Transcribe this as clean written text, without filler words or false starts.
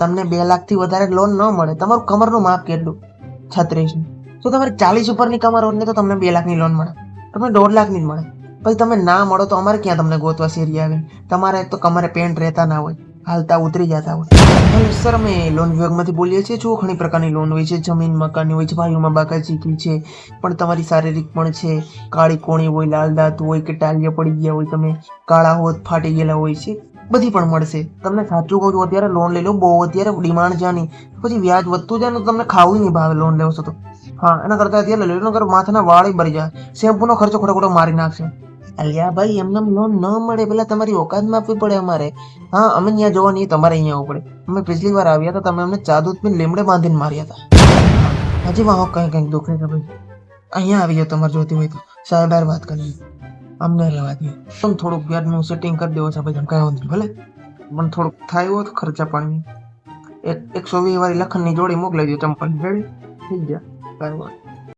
તમને 2 લાખથી વધારે લોન ન મળે. તમારું કમરનું માપ કેટલું? 36. તો તમારી 40 ઉપરની કમર હોય ને તો તમને 2 લાખની લોન મળે, તમને 1.5 લાખની જ મળે. પછી તમે ના મળો તો અમારે ક્યાં તમને ગોતવા શેરી આવે? તમારે તો કમરે પેન્ટ રહેતા ના હોય, હાલતા ઉતરી જતા હોય. સર અમે લોન વિભાગમાંથી બોલીએ છીએ. જો ઘણી પ્રકારની લોન હોય છે, જમીન મકાનની હોય છે, ભાઈઓમાં બાકાચીકી છે, પણ તમારી શારીરિક પણ છે, કાળી કોણી હોય, લાલ દાંત હોય કે ટાલિયા પડી ગયા હોય, તમે કાળા હોત ફાટી ગયેલા હોય છે, બધી પણ મળશે. તમને સાચું કહું છું, અત્યારે લોન લઈ લો, બહુ અત્યારે ડિમાન્ડ છે નહીં, પછી વ્યાજ વધતું જાય ને તમને ખાવું નહીં ભાવે લોન લેવશો તો. હા, એના કરતા અત્યારે લઈ લો, માથાના વાળ ભરી જાય, શેમ્પૂનો ખર્ચો ખોટો મારી નાખશે. અલ્યા ભાઈ, એમને લોન ન મળે પેલા તમારી ઓકાતમાં આપવી પડે અમારે. હા, અમે ત્યાં જોવા નહીં, તમારે અહીંયા આવવું પડે. અમે પિછલી વાર આવ્યા હતા, તમે અમને ચા દૂધ પીને લીમડે બાંધીને માર્યા હતા. હજી વાહ કંઈક દુખે છે ભાઈ. અહીંયા આવી જાવ તમારે જોતી હોય તો, સાહેબ યાર વાત કરીએ, અમને રહેવા દે. પણ થોડુંક વ્યાજનું સેટિંગ કરી દેવો છે ભાઈ, તમે કાંઈ વાંધો નહીં ભલે, પણ થોડુંક થાય હોય તો ખર્ચા પાણી 120 વાળી લખનની જોડી મોકલાઈ દો, ચંપલ રેડી થઈ ગયા. કાંઈ વાત